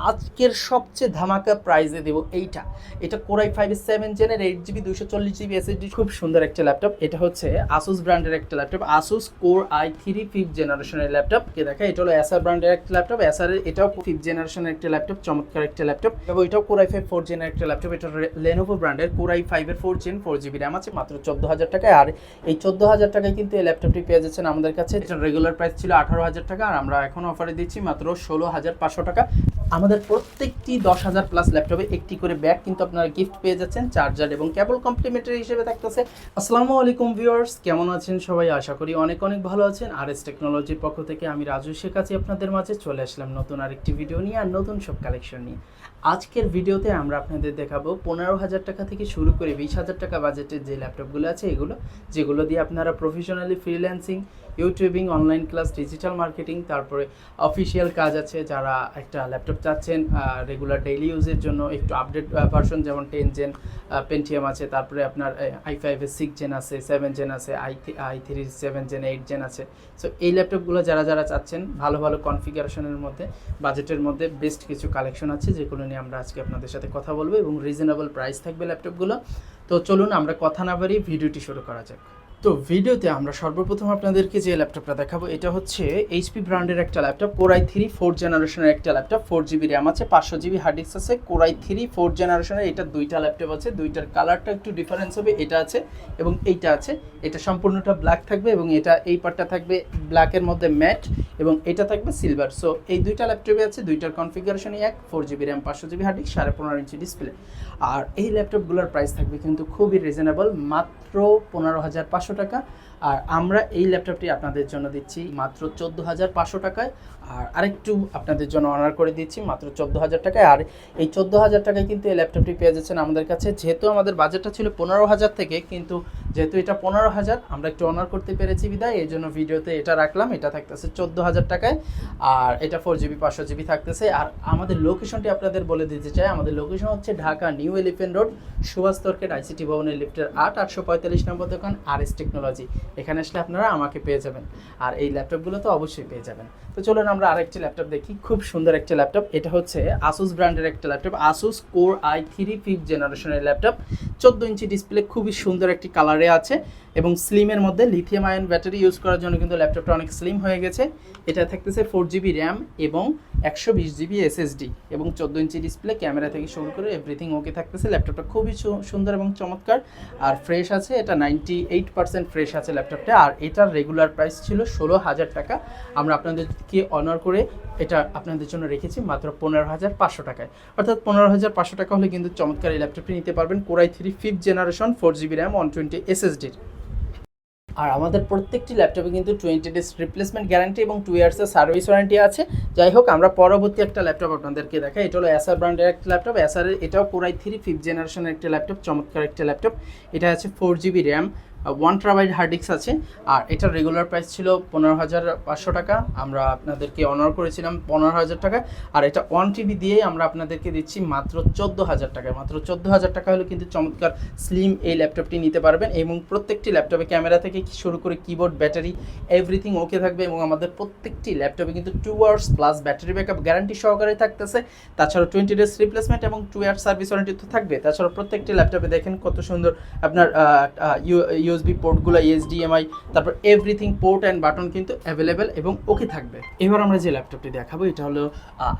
আজকের সবচেয়ে ধামাকা প্রাইজে দেবো এটা কোরাই 5 জেনের 8GB 240GB SSD, খুব সুন্দর একটা ল্যাপটপ। এটা হচ্ছে আসুস ব্র্যান্ডের একটা laptop, Asus core i3 5th জেনারেশনের ল্যাপটপ। কে দেখা, এটা হলো এসার ব্র্যান্ডের একটা ল্যাপটপ, এসারের এটাও 5th জেনারেশনের একটা ল্যাপটপ, চমৎকার একটা ল্যাপটপ। এবং এটাও কোরাই 5 4 জেনের একটা ল্যাপটপ। এটা লেনোভো ব্র্যান্ডের কোরাই 5 4 জেন 4GB র্যাম আছে, মাত্র 14,000 টাকায়। আর এই 14,000 টাকায় কিন্তু এই ল্যাপটপটি পেয়ে যাচ্ছেন আমাদের কাছে। এটা রেগুলার প্রাইস ছিল 18,000 টাকা, আর আমরা এখন অফারে দিচ্ছি মাত্র 16,500 টাকা। আমাদের প্রত্যেকটি 10,000 প্লাস ল্যাপটপে একটি করে ব্যাগ কিন্তু আপনারা গিফট পেয়ে যাচ্ছেন, চার্জার এবং কেবল কমপ্লিমেন্টারি হিসেবে থাকতেছে। আসসালামু আলাইকুম ভিউয়ার্স, কেমন আছেন সবাই? আশা করি অনেক অনেক ভালো আছেন। RS টেকনোলজির পক্ষ থেকে আমি রাজু শেখ আছি আপনাদের মাঝে, চলে আসলাম নতুন আরেকটি ভিডিও নিয়ে আর নতুন সব কালেকশন নিয়ে। আজকের ভিডিওতে আমরা আপনাদের দেখাবো 15,000 টাকা থেকে শুরু করে 20,000 টাকা বাজেটের যে ল্যাপটপগুলো আছে, যেগুলো দিয়ে আপনারা professionally freelancing, YouTubing, online class, digital marketing, তারপরে অফিসিয়াল কাজ আছে। যারা একটা ল্যাপটপ চাচ্ছেন রেগুলার ডেইলি ইউজের জন্য, একটু আপডেট ভার্সন যেমন 10 জেন পেন্টিয়াম আছে, তারপরে আপনার i5 এর 6 জেন আছে, 7 জেন আছে, i3 7 জেন 8 জেন আছে। সো এই ল্যাপটপগুলো যারা চাচ্ছেন ভালো ভালো কনফিগারেশনের মধ্যে, বাজেটের মধ্যে বেস্ট কিছু কালেকশন আছে, যেগুলো নিয়ে আমরা আজকে আপনাদের সাথে কথা বলবো এবং রিজনেবল প্রাইস থাকবে ল্যাপটপগুলো। তো চলুন আমরা কথা না বাড়িয়ে ভিডিওটি শুরু করা যাক। তো ভিডিওতে আমরা সর্বপ্রথম আপনাদেরকে যে ল্যাপটপটা দেখাবো, এটা হচ্ছে এইচপি ব্র্যান্ডের একটা ল্যাপটপ, কোরাই 3 4 জেনারেশনের একটা ল্যাপটপ, 4GB র্যাম আছে, 500GB হার্ড ডিস্ক আছে, কোরাই 3 4 জেনারেশনের। এটা দুইটা ল্যাপটপ আছে, দুইটার কালারটা একটু ডিফারেন্স হবে, এটা আছে এবং এইটা আছে। এটা সম্পূর্ণটা ব্ল্যাক থাকবে এবং এটা এই পার্টটা থাকবে ব্ল্যাকের মধ্যে ম্যাট এবং এটা থাকবে সিলভার। সো এই দুইটা ল্যাপটপে আছে, দুইটার কনফিগারেশনই এক, 4GB RAM, 500GB hard disk, 15.5 inch display. আর এই ল্যাপটপগুলোর প্রাইস থাকবে কিন্তু খুবই রিজনেবল, মাত্র 15,500 টাকা। আর আমরা এই ল্যাপটপটি আপনাদের জন্য দিচ্ছি মাত্র 14,500 টাকায়। আর আরেকটু আপনাদের জন্য অনার করে দিচ্ছি মাত্র 14,000 টাকায়। আর এই 14,000 টাকায় কিন্তু এই ল্যাপটপটি পেয়ে যাচ্ছেন আমাদের কাছে। যেহেতু আমাদের বাজেটটা ছিল 15,000 থেকে, কিন্তু যেহেতু এটা 15,000 আমরা একটু অনার করতে পেরেছি বিদায়, এই জন্য ভিডিওতে এটা রাখলাম। এটা থাকতেছে 14,000 টাকায়, আর এটা 4GB 500GB থাকতেছে। আর আমাদের লোকেশনটি আপনাদের বলে দিতে চাই, আমাদের লোকেশন হচ্ছে Dhaka new elephant road, Subhash তর্কেট, ICT ভবনের লিফটের 845 নম্বর দোকান, RS টেকনোলজি। এখানে আসলে আপনারা আমাকে পেয়ে যাবেন, আর এই ল্যাপটপগুলো তো অবশ্যই পেয়ে যাবেন। তো চলুন আমরা আরেকটি ল্যাপটপ দেখি, খুব সুন্দর একটা ল্যাপটপ। এটা হচ্ছে আসুস ব্র্যান্ডের একটা laptop, Asus core i3 5th জেনারেশনের ল্যাপটপ, 14 ইঞ্চি ডিসপ্লে, খুবই সুন্দর একটি কালারে আছে এবং স্লিমের মধ্যে লিথিয়াম আয়ন ব্যাটারি ইউজ করার জন্য কিন্তু ল্যাপটপটা অনেক স্লিম হয়ে গেছে। এটা থাকতেছে 4GB র্যাম এবং 120GB SSD এবং 14 ইঞ্চি ডিসপ্লে, ক্যামেরা থেকে শুরু করে এভরিথিং ওকে থাকতেছে। ল্যাপটপটা খুবই সুন্দর এবং চমৎকার আর ফ্রেশ আছে, এটা 98% ফ্রেশ আছে ল্যাপটপটা। আর এটার রেগুলার প্রাইস ছিল 16,000 টাকা, আমরা আপনাদেরকে অনার করে এটা আপনাদের জন্য রেখেছি মাত্র 15,500 টাকায়। অর্থাৎ 15,500 টাকা হলে কিন্তু চমৎকার এই ল্যাপটপটি নিতে পারবেন, core i 3 5th generation, 4GB RAM, 120 SSD। আর আমাদের প্রত্যেকটি ল্যাপটপে কিন্তু 20 ডেজ রিপ্লেসমেন্ট গ্যারান্টি এবং 2 ইয়ার্সের সার্ভিস ওয়ারেন্টি আছে। যাই হোক, আমরা পরবর্তী একটা ল্যাপটপ আপনাদেরকে দেখাই। এটা হলো এসার ব্র্যান্ডের একটা ল্যাপটপ, এসারের এটাও কোরাই 3 5th জেনারেশনের একটা ল্যাপটপ, চমৎকার একটা ল্যাপটপ। এটা আছে 4GB RAM, 1TB hard disk আছে। আর এটার রেগুলার প্রাইস ছিল 15,500 টাকা, আমরা আপনাদেরকে অনার করেছিলাম 15,000 টাকা। আর এটা 1TB দিয়েই আমরা আপনাদেরকে দিচ্ছি মাত্র 14,000 টাকায়। মাত্র 14,000 টাকা হলে কিন্তু চমৎকার স্লিম এই ল্যাপটপটি নিতে পারবেন এবং প্রত্যেকটি ল্যাপটপে ক্যামেরা থেকে শুরু করে কিবোর্ড, ব্যাটারি, এভরিথিং ওকে থাকবে এবং আমাদের প্রত্যেকটি ল্যাপটপে কিন্তু 2 years plus battery backup guarantee সহকারে থাকতেছে। তাছাড়া 20 ডেজ রিপ্লেসমেন্ট এবং 2 ইয়ার্স সার্ভিস ওয়ারেন্টি তো থাকবে। তাছাড়া প্রত্যেকটি ল্যাপটপে দেখেন কত সুন্দর আপনার USB পোর্টগুলো, HDMI, তারপর এভরিথিং পোর্ট অ্যান্ড বাটন কিন্তু অ্যাভেলেবেল এবং ওকে থাকবে। এবার আমরা যে ল্যাপটপটি দেখাবো, এটা হলো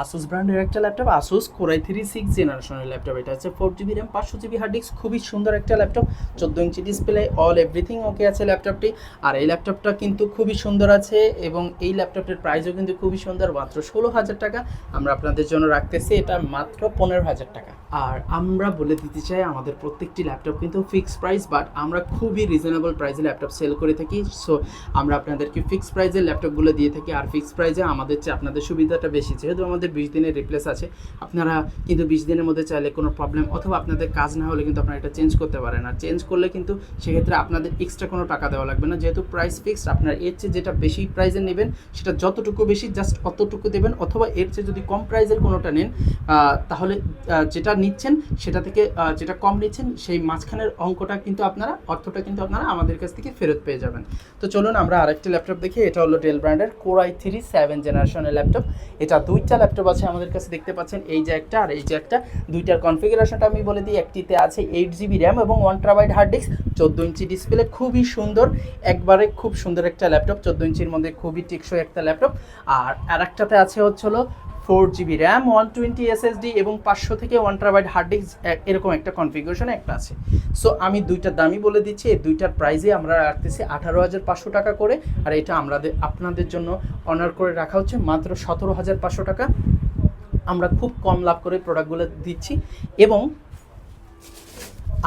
আসুস ব্র্যান্ডের একটা ল্যাপটপ, আসুস কোরাই 3 6 জেনারেশনের ল্যাপটপ। এটা হচ্ছে 4GB RAM, 500GB hard disk, খুবই সুন্দর একটা laptop, 14 inch display, all everything okay আছে ল্যাপটপটি। আর এই ল্যাপটপটা কিন্তু খুবই সুন্দর আছে এবং এই ল্যাপটপটির প্রাইসও কিন্তু খুবই সুন্দর, মাত্র 16,000 টাকা আমরা আপনাদের জন্য রাখতেছি, এটা মাত্র 15,000 টাকা। আর আমরা বলে দিতে চাই, আমাদের প্রত্যেকটি ল্যাপটপ কিন্তু ফিক্সড প্রাইস, বাট আমরা খুবই রিজনেবল প্রাইসে ল্যাপটপ সেল করে থাকি। সো আমরা আপনাদেরকে ফিক্সড প্রাইসে ল্যাপটপগুলো দিয়ে থাকি। আর ফিক্সড প্রাইসে আমাদের চেয়ে আপনাদের সুবিধাটা বেশি, যেহেতু আমাদের 20 দিনের রিপ্লেস আছে। আপনারা কিন্তু 20 দিনের মধ্যে চাইলে কোনো প্রবলেম অথবা আপনাদের কাজ না হলে কিন্তু আপনারা এটা চেঞ্জ করতে পারেন। আর চেঞ্জ করলে কিন্তু সেক্ষেত্রে আপনাদের এক্সট্রা কোনো টাকা দেওয়া লাগবে না, যেহেতু প্রাইস ফিক্সড। আপনার এর চেয়ে যেটা বেশি প্রাইসে নেবেন সেটা যতটুকু বেশি জাস্ট অতটুকু দেবেন, অথবা এর চেয়ে যদি কম প্রাইসের কোনোটা নেন তাহলে যেটা নিচ্ছেন সেটা থেকে যেটা কম নিচ্ছেন সেই মাঝখানের অর্থটা কিন্তু আপনারা আমাদের কাছ থেকে ফেরত পেয়ে যাবেন। তো চলুন আমরা আরেকটি ল্যাপটপ দেখি। এটা হলো ডেল ব্র্যান্ডের Core i3 7 জেনারেশনের ল্যাপটপ। এটা দুইটা ল্যাপটপ আছে আমাদের কাছে, দেখতে পাচ্ছেন এই যে একটা আর এই যে একটা। দুইটার কনফিগারেশনটা আমি বলে দিই। একটিতে আছে 8GB র্যাম এবং 1TB hard disk, 14 inch display, খুবই সুন্দর, একবারে খুব সুন্দর একটা ল্যাপটপ, 14 ইঞ্চির মধ্যে খুবই টেকসই একটা ল্যাপটপ। আর আরেকটাতে আছে হলো 4GB র্যাম, 120 SSD এবং 500 থেকে 1TB হার্ড ডিস্ক, এরকম একটা কনফিগারেশন একটা আছে। সো আমি দুইটার দামই বলে দিচ্ছি। এই দুইটার প্রাইসে আমরা রাখতেছি 18,500 টাকা করে, আর এটা আপনাদের জন্য অনার করে রাখা হচ্ছে মাত্র 17,500 টাকা। আমরা খুব কম লাভ করে প্রোডাক্টগুলো দিচ্ছি এবং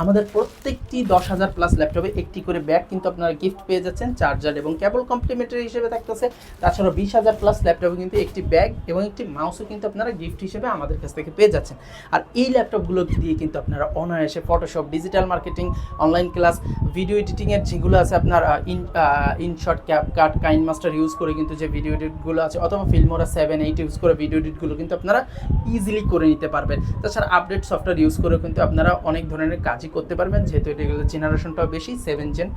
আমাদের প্রত্যেকটি 10,000+ ল্যাপটপে একটি করে ব্যাগ কিন্তু আপনারা গিফট পেয়ে যাচ্ছেন, চার্জার এবং কেবল কমপ্লিমেন্টারি হিসেবে থাকতেছে। তাছাড়া 20,000+ ল্যাপটপে কিন্তু একটি ব্যাগ এবং একটি মাউসও কিন্তু আপনারা গিফট হিসেবে আমাদের কাছ থেকে পেয়ে যাচ্ছেন। আর এই ল্যাপটপগুলো দিয়ে কিন্তু আপনারা অনায়াসে Photoshop, digital marketing, online class, video এডিটিংয়ের যেগুলো আছে আপনার ইনশট, ক্যাপকাট, কাইনমাস্টার ইউজ করে কিন্তু যে ভিডিও এডিটগুলো আছে, অথবা ফিল্মোরা 7, 8 ইউজ করে ভিডিও এডিটগুলো কিন্তু আপনারা ইজিলি করে নিতে পারবেন। তাছাড়া আপডেট সফটওয়্যার ইউজ করে কিন্তু আপনারা অনেক ধরনের কাজই করতে পারবেন, যেহেতু এগুলো জেনারেশনটাও বেশি 7 জেন।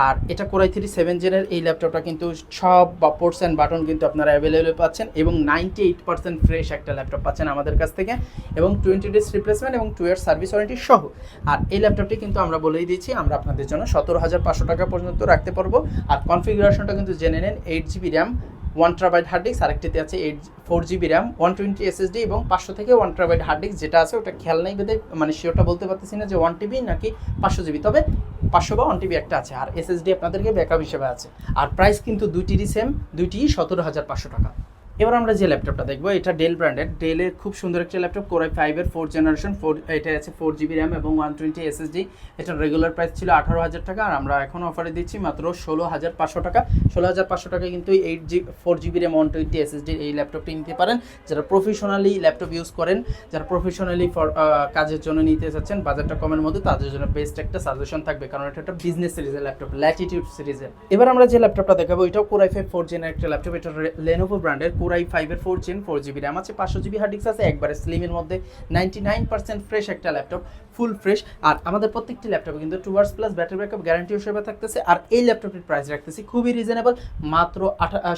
আর এটা Core i3 7 জেনের এই ল্যাপটপটা কিন্তু সব পোর্টস অ্যান্ড বাটন কিন্তু আপনারা অ্যাভেলেবেল পাচ্ছেন এবং 98% ফ্রেশ একটা ল্যাপটপ পাচ্ছেন আমাদের কাছ থেকে, এবং 20 ডেজ রিপ্লেসমেন্ট এবং 2 ইয়ার সার্ভিস ওয়ারেন্টি সহ। আর এই ল্যাপটপটি কিন্তু আমরা বলেই দিচ্ছি আমরা আপনাদের জন্য 17,500 টাকা পর্যন্ত রাখতে পারবো। আর কনফিগারেশনটা কিন্তু জেনে নেন। 8GB RAM, 1TB hard disk, আরেকটিতে আছে 4GB র্যাম, 120 SSD এবং 500 থেকে 1TB হার্ড ডিস্ক। যেটা আছে ওটা খেয়াল নাই বেঁধে মানে শিওরটা বলতে পারতেছি না যে 1TB নাকি 500GB, তবে 500 বা 1TB একটা আছে, আর SSD আপনাদেরকে ব্যাকআপ হিসেবে আছে। আর প্রাইস কিন্তু দুইটিরই সেম, দুইটিই 17,500 টাকা। এবার আমরা যে ল্যাপটপটা দেখবো এটা ডেল ব্র্যান্ডের, ডেলের খুব সুন্দর একটা ল্যাপটপ, Core i5 এর 4 জেনারেশন, এটা আছে 4GB র্যাম এবং 120 SSD। এটার রেগুলার প্রাইস ছিল 18,000 টাকা, আর আমরা এখন অফারে দিচ্ছি মাত্র 16,500 টাকা। 16,500 টাকা কিন্তু 4GB র্যাম 120 SSD এই ল্যাপটপটি নিতে পারেন যারা প্রফেশনালি ল্যাপটপ ইউজ করেন, যারা প্রফেশনালি কাজের জন্য নিতে চাচ্ছেন বাজেটটা কমের মধ্যে, তাদের জন্য বেস্ট একটা সাজেশন থাকবে, কারণ এটা একটা বিজনেস সিরিজের ল্যাপটপ, ল্যাটিটিউড সিরিজের। এবার আমরা যে ল্যাপটপটা দেখাবো এটাও Core i5 4 জেনের একটা ল্যাপটপ। এটা Lenovo ব্র্যান্ডের Core i5 এর 4 জেন, 4GB র্যাম আছে, 500GB হার্ড ডিস্ক আছে, একবারে স্লিমের মধ্যে 99% ফ্রেশ একটা ল্যাপটপ, ফুল ফ্রেশ। আর আমাদের প্রত্যেকটি ল্যাপটপে কিন্তু 2 years plus battery backup guarantee হিসেবে থাকতেছে। আর এই ল্যাপটপটির প্রাইস রাখতেছি খুবই রিজনেবল, মাত্র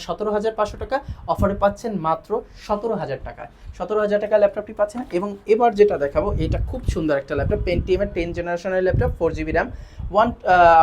17,500 টাকা। অফারে পাচ্ছেন মাত্র 17,000 টাকা। 17,000 টাকা ল্যাপটপটি পাচ্ছেন। এবং এবার যেটা দেখাবো এটা খুব সুন্দর একটা ল্যাপটপ, Pentium এর 10 জেনারেশনের ল্যাপটপ, 4GB র্যাম,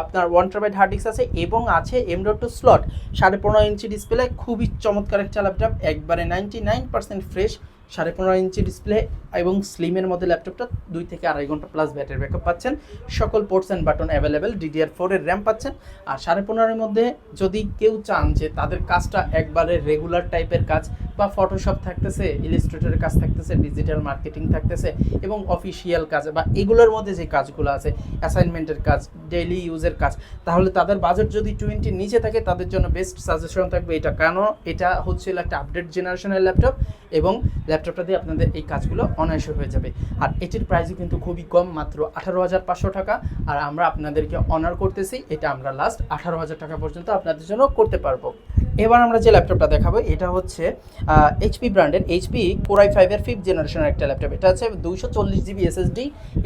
আপনার 1TB হার্ড ডিস্ক আছে এবং আছে M.2 স্লট, 15.5 ইঞ্চি ডিসপ্লে, খুবই চমৎকার একটা ল্যাপটপ, একবারে 99% ফ্রেশ, 15.5 ইঞ্চি ডিসপ্লে এবং স্লিমের মধ্যে ল্যাপটপটা 2 থেকে 2.5 ঘন্টা প্লাস ব্যাটারি ব্যাকআপ পাচ্ছেন। সকল ports and button available, DDR4 এর র্যাম পাচ্ছেন। আর 15.5 মধ্যে যদি কেউ চান যে তাদের কাজটা একবারে রেগুলার টাইপের কাজ, বা ফটোশপ থাকতেছে, ইলাস্ট্রেটরের কাজ থাকতেছে, ডিজিটাল মার্কেটিং থাকতেছে এবং অফিসিয়াল কাজ, বা এগুলোর মধ্যে যে কাজগুলো আছে অ্যাসাইনমেন্টের কাজ, ডেইলি ইউজের কাজ, তাহলে তাদের বাজেট যদি 20 নিচে থাকে তাদের জন্য বেস্ট সাজেশন থাকবে এটা। কেন এটা হচ্ছে একটা আপডেট জেনারেশনের ল্যাপটপ এবং ল্যাপটপটা দিয়ে আপনাদের এই কাজগুলো অনায়াসে হয়ে যাবে। আর এটির প্রাইসও কিন্তু খুবই কম, মাত্র 18,500 টাকা। আর আমরা আপনাদেরকে অনার করতেছি, এটা আমরা লাস্ট 18,000 টাকা পর্যন্ত আপনাদের জন্য করতে পারবো। এবার আমরা যে ল্যাপটপটা দেখাবো এটা হচ্ছে HP ব্র্যান্ডের HP Core i5 এর 5th জেনারেশনের একটা ল্যাপটপ। এটা আছে 240GB SSD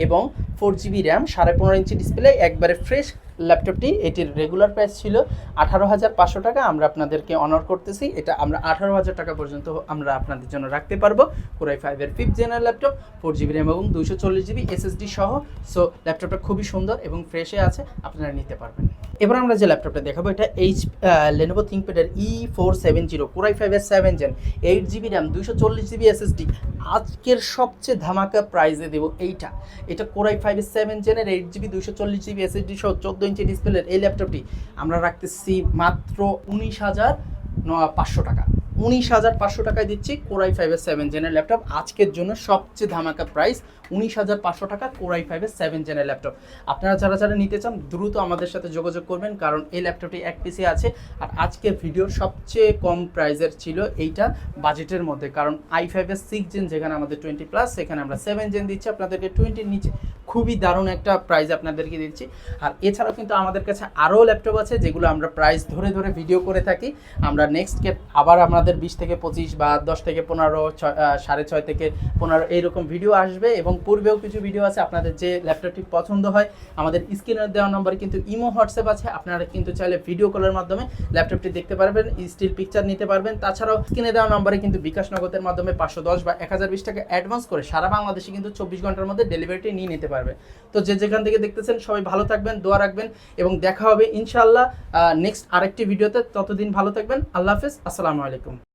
এবং 4GB র্যাম, 15.5 ইঞ্চি ডিসপ্লে, একবারে ফ্রেশ ল্যাপটপটি। এটির রেগুলার প্রাইস ছিল 18,500 টাকা, আমরা আপনাদেরকে অনার করতেছি, এটা আমরা 18,000 টাকা পর্যন্ত আমরা আপনাদের জন্য রাখতে পারবো। Core i5 এর 5th general laptop, 4GB RAM এবং 240GB SSD সহ। সো ল্যাপটপটা খুবই সুন্দর এবং ফ্রেশে আছে, আপনারা নিতে পারবেন। এবার আমরা যে ল্যাপটপটা দেখাবো এটা Lenovo ThinkPad এর E470 Core i5 এর 7 gen, 8GB RAM, 240GB SSD। আজকের সবচেয়ে ধামাকা প্রাইসে দেবো এইটা। এটা Core i5 এর 7 জেনের 8GB 240GB SSD সহ 14 ইঞ্চি ডিসপ্লের এই ল্যাপটপটি আমরা রাখতেছি মাত্র 19,500 টাকা। 19,500 টাকায় দিচ্ছি Core i5 এর 7 জেনের ল্যাপটপ। আজকের জন্য সবচেয়ে ধামাকা প্রাইস 19,500 টাকা Core i5 এর 7 জেনের ল্যাপটপ। আপনারা যারা নিতে চান দ্রুত আমাদের সাথে যোগাযোগ করবেন, কারণ এই ল্যাপটপটি এক পিসে আছে। আর আজকের ভিডিওর সবচেয়ে কম প্রাইসের ছিল এইটা বাজেটের মধ্যে, কারণ i5 এর 6 জেন যেখানে আমাদের 20+, সেখানে আমরা 7 জেন দিচ্ছি আপনাদেরকে 20 নিচে। খুবই দারুণ একটা প্রাইস আপনাদেরকে দিচ্ছি। আর এছাড়াও কিন্তু আমাদের কাছে আরও ল্যাপটপ আছে যেগুলো আমরা প্রাইস ধরে ধরে ভিডিও করে থাকি। আমরা নেক্সট আবার আমাদের 20 থেকে 25 বা 10 থেকে 15, 6.5 থেকে 15 এইরকম ভিডিও আসবে, এবং পূর্বেও কিছু ভিডিও আছে। আপনাদের যে ল্যাপটপটি পছন্দ হয় আমাদের স্ক্রিনে দেওয়া নম্বরে কিন্তু ইমো হোয়াটসঅ্যাপ আছে, আপনারা কিন্তু চাইলে ভিডিও কলের মাধ্যমে ল্যাপটপটি দেখতে পারবেন, স্টিল পিকচার নিতে পারবেন। তাছাড়াও স্ক্রিনে দেওয়া নম্বরে কিন্তু বিকাশ নগদের মাধ্যমে 510 বা 1020 টাকা অ্যাডভান্স করে সারা বাংলাদেশে কিন্তু 24 ঘন্টার মধ্যে ডেলিভারিটি নিয়ে নিতে পারবে। তো যে যেখান থেকে দেখতেছেন সবাই ভালো থাকবেন, দোয়া রাখবেন, এবং দেখা হবে ইনশাআল্লাহ নেক্সট আরেকটি ভিডিওতে। ততদিন ভালো থাকবেন, আল্লাহ হাফেজ, আসসালামু আলাইকুম।